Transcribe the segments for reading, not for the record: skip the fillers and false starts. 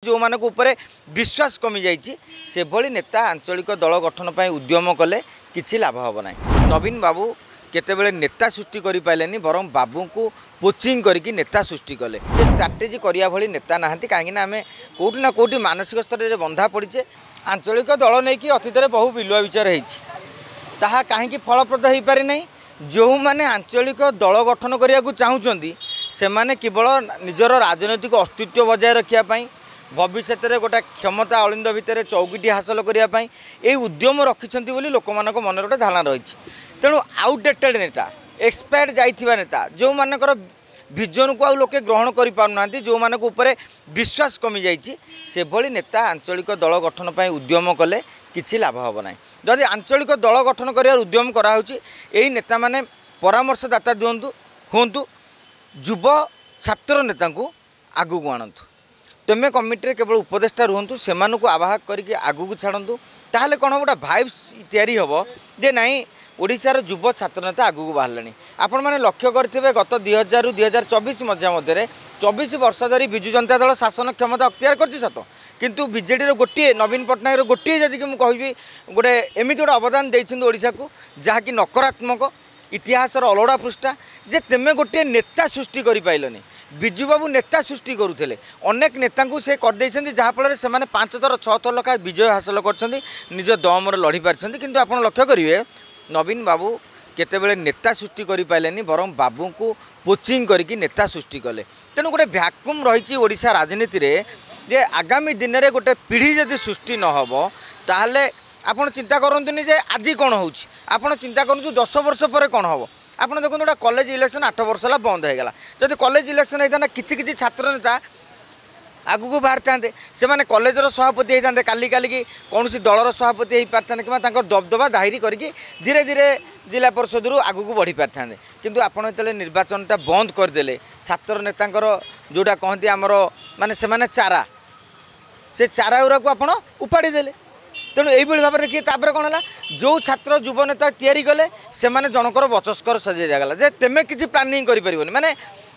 जो मानक ऊपर विश्वास कमी जाइए से भली नेता आंचलिक दल गठन पर उद्यम कले किसी लाभ हम ना। नवीन बाबू केतेबेले नेता सृष्टि करि पाइलेनी बरं बाबू को पोचिंग करके नेता सृष्टि कले। स्ट्राटेजी करिया भली नेता नाहंती काहेकि ना आमे कोठी ना कोठी मानसिक स्तर रे बंधा पड़ीचे। आंचलिक दल नहीं कि अतीत में बहु विलुआ विचार होईछि ताहा काहेकि फलप्रद हो पारि नहीं। जो माने आंचलिक दल गठन करिया को चाहुचंदी से माने केवल निजर राजनैतिक अस्तित्व बजाय रखिया पई भविष्य में गोटे क्षमता अलिंद भितर चौकीटी हासिल करने ये उद्यम रखिंट बोली लोक मान मन गोटे धारणा रही। तेणु आउटडेटेड नेता एक्सपायर्ड जाइथिबा नेता जो मानकर विजन को लोके ग्रहण कर पारना जो मानक ऊपर विश्वास कमी जाइए से भली नेता आंचलिक दल गठन पर उद्यम कले किसी लाभ हम ना। जदि आंचलिक दल गठन कर उद्यम कराऊँच यही नेता माने परामर्शदाता दिंतु हूँ युव छात्र नेता को आगू को आणतु। तुम कमिटी केवल उपदेष्टा रुहतु से आवाहक करके आगू को छाड़ू ताहले कौन गोटे भाइब्स तैयारी हम जे नाई ओडिशार युव छात्र नेता आगू को बाहर। आपण मैंने लक्ष्य करेंगे गत 2000 रु 2024 मध्य 24 वर्ष धरी विजु जनता दल शासन क्षमता अख्तियार कर सत किंतु बीजेडी गोटे नवीन पट्टनायक गोटे जदि मुझे कहि गोटे एमती गोटे अवदान देशा को जहाँकि नकारात्मक इतिहासर अलोड़ा पृष्ठा जे तेमे गोटे नेता सृष्टि कर पाइलनी। बिजु बाबू नेता सृष्टि करुले अनेक नेता से करदे जहाँफल से 5 थर 6 थर लखा विजय हासिल कर निज दम लड़ी पार्टी। किंतु आप लक्ष्य करेंगे नवीन बाबू केतेबेले नेता सृष्टि कर पाइलेनी बरं बाबू को पोचिंग करके नेता सृष्टि कले। तेणु गोटे भ्याकुम रही ओडिशा राजनीति रे जे आगामी दिन में गोटे पीढ़ी जदि सृष्टि नहब ताहले आपण चिंता करंतुनी जे आज कौन हो चिंता करूँ 10 वर्ष पर कौन हम। आप देखो गोटे कॉलेज इलेक्शन 8 वर्ष है बंद हो गला। जब कॉलेज इलेक्शन होता किसी छात्र नेता आगू को बाहर था से मैंने कॉलेजर सभापति होता काली की कौन दलर सभापति हो पारता कि दबदबा दाहिरी करके धीरे धीरे जिला परिषद आगू को बढ़ी पारता। किंतु आपड़ जो निर्वाचनटा बंद करदे छात्र नेता जोटा कहती आमर माने से चारा से चारा गुरा को आप उपाड़ी देले। तेणु यही भाव में देखिए तापर कौन है जो छात्र युव नेता तैयारी कले से माने जनकर बचस्कर सजाई दिगला जे तेमे किसी प्लानिंग करें माने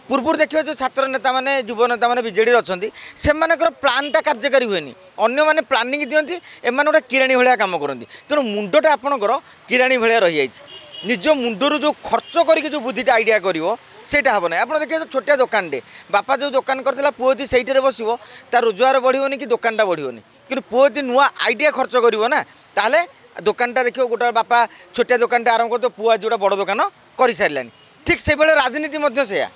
पूर्व देखिए जो छात्र नेता माने युव नेता माने बीजेडी अच्छा से प्लानटा कार्यकारी हुए अन्य मैंने प्लानिंग दिखती एम गोटे किराणी भाया कम करती। तेणु मुंडटा आपणकर किराणी भाया रही जाए निज मुंडर जो खर्च करके जो बुद्धिटा आइडिया कर सेटा हम ना। आप देखिए तो छोटिया दुकानटे बापा जो दुकान करता पुओ यदि से बस तार रोजगार बढ़ोनी कि दुकानटा बढ़ोनी कि पुओ यदि नुआ आइडिया खर्च करना ताले दुकानटा देखिए गोटे बापा छोटिया दुकानटा आरंभ कर पुआ जो बड़ दुकान कर सारे। ठीक से राजनीति से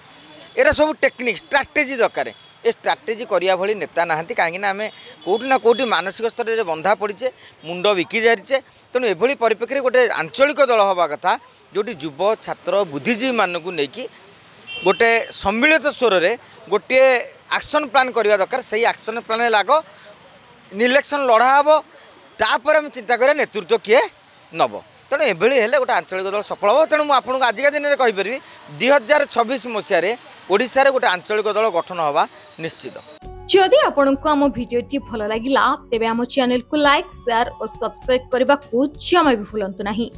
एरा सब टेक्निक स्ट्राटेजी दरकार। ये स्ट्राटेजी करिया भली नेता नाहंती काहेकि ना आमे कोठी ना कोठी मानसिक स्तर रे बंधा पड़ीचे मुंड विकी जाइए। तेणु एभली परिप्रेक्षी गोटे आंचलिक दल हवा कथा जोटी युव छात्र बुद्धिजीवी मानक नहीं गोटे सम्मिलित स्वर रे गोटे एक्शन प्लान करवा दरकार। सही एक्शन प्लान लाग इलेक्शन लड़ा हम तापर आम चिंता करिया नेतृत्व किए नब। तेणु एभली हेले गोटे आंचलिक दल सफल हो। तेणु मुझे आजिका दिन में कहीपरि 2026 मसीह ओडिशा गोटे आंचलिक दल गठन हवा निश्चित। जदि आपंक आम भिडी भल लगा तेब आम चैनल को लाइक शेयर और सब्सक्राइब करने को जमा भी भूलु नहीं।